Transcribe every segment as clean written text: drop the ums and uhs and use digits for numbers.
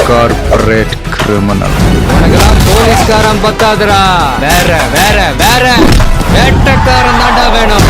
Corporate criminal. உனக்கெல்லாம் போலீஸ்காரன் பத்தாதுடா. வேற வேற வேற வேட்டக்காரன் தாண்டா வேணும்.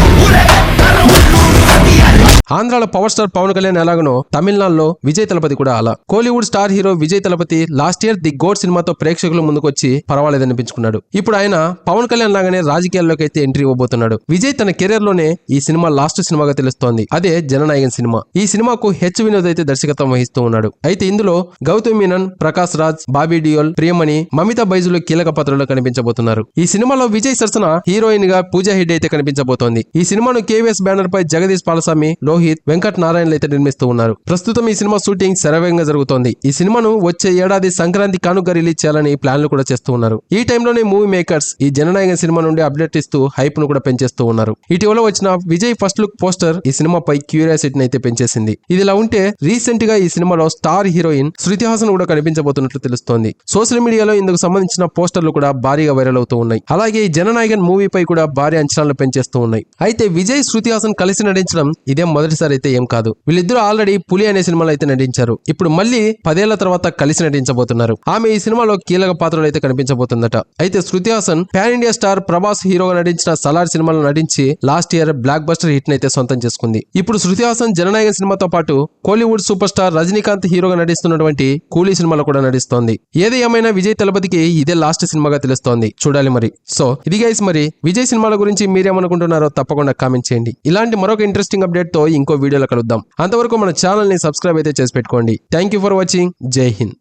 ఆంధ్రాలో పవర్ స్టార్ పవన్ కళ్యాణ్ ఎలాగనో తమిళనాడులో విజయ్ తలపతి కూడా అలా. Kollywood star hero Vijay Thalapathy last year the GOAT సినిమాతో ప్రేక్షకుల ముందుకొచ్చి పర్వాలేదనిపించుకున్నాడు. ఇప్పుడు ఆయన పవన్ కళ్యాణ్ లాగానే రాజకీయాల్లోకి అయితే ఎంట్రీ ఇవ్వబోతున్నాడు. విజయ్ తన కెరీర్ లోనే ఈ సినిమా లాస్ట్ సినిమాగా తెలుస్తోంది. అదే జననాయకన్ సినిమా. ఈ సినిమాకు హెచ్ వినోద్ అయితే దర్శకత్వం వహిస్తూ ఉన్నాడు. అయితే ఇందులో గౌతమ్ మీనన్, ప్రకాష్ రాజ్, బాబీ డియోల్, ప్రియమణి, మమితా బైజులు కీలక పాత్రలో కనిపించబోతున్నారు. ఈ సినిమాలో విజయ్ సరసన హీరోయిన్ గా పూజా హెగ్డే అయితే కనిపించబోతోంది. ఈ సినిమాను కేవీఎస్ బ్యానర్ పై జగదీష్ పాలస్వామి, లోహిత్, వెంకట్ నారాయణలు అయితే నిర్మిస్తూ ఉన్నారు. ప్రస్తుతం ఈ సినిమా షూటింగ్ శరవేగంగా జరుగుతోంది. ఈ సినిమాను వచ్చే ఏడాది సంక్రాంతి కానుక రిలీజ్ చేయాలని ప్లాన్లు కూడా చేస్తూ ఉన్నారు. ఈ టైంలోనే మూవీ మేకర్స్ ఈ జననాయకన్ సినిమా నుండి అప్డేట్ ఇస్తూ హైప్ ను కూడా పెంచేస్తూ ఉన్నారు. ఇటీవల వచ్చిన విజయ్ ఫస్ట్ లుక్ పోస్టర్ ఈ సినిమాపై క్యూరియాసిటీని అయితే పెంచేసింది. ఇదిలా ఉంటే రీసెంట్ గా ఈ సినిమాలో స్టార్ హీరోయిన్ శృతి హాసన్ కూడా కనిపించబోతున్నట్లు తెలుస్తోంది. సోషల్ మీడియాలో ఇందుకు సంబంధించిన పోస్టర్లు కూడా భారీగా వైరల్ అవుతూ ఉన్నాయి. అలాగే ఈ జననాయకన్ మూవీపై కూడా భారీ అంచనాలను పెంచేస్తూ ఉన్నాయి. అయితే విజయ్, శృతి హాసన్ కలిసి నటించడం ఇదే మొదటిసారి అయితే ఏం కాదు. వీళ్ళిద్దరూ ఆల్రెడీ పులి అనే సినిమాలో అయితే నటించారు. ఇప్పుడు మళ్ళీ 10 ఏళ్ల తర్వాత కలిసి నటించబోతున్నారు. ఆమె ఈ సినిమాలో కీలక పాత్రలు అయితే కనిపించబోతుందట. అయితే Shruti Haasan pan India star Prabhas హీరోగా నటించిన సలార్ సినిమాలో నటించి last year blockbuster hit అయితే సొంతం చేసుకుంది. ఇప్పుడు శృతి హాసన్ జననాయకన్ సినిమాతో పాటు కోలీవుడ్ సూపర్ స్టార్ రజనీకాంత్ హీరోగా నటిస్తున్నటువంటి కూలీ సినిమాలో కూడా నటిస్తోంది. ఏది ఏమైనా విజయ్ తలపతికి ఇదే లాస్ట్ సినిమాగా తెలుస్తోంది. చూడాలి మరి. సో ఇది గైస్, మరి విజయ్ సినిమాల గురించి మీరేమనుకుంటున్నారో తప్పకుండా కామెంట్ చేయండి. ఇలాంటి మరొక ఇంట్రెస్టింగ్ అప్డేట్ తో ఇంకో వీడియోలో కలుద్దాం. అంతవరకు మన ఛానల్ ని సబ్స్క్రైబ్ అయితే చేసి పెట్టుకోండి. Thank you for watching. జై హింద్.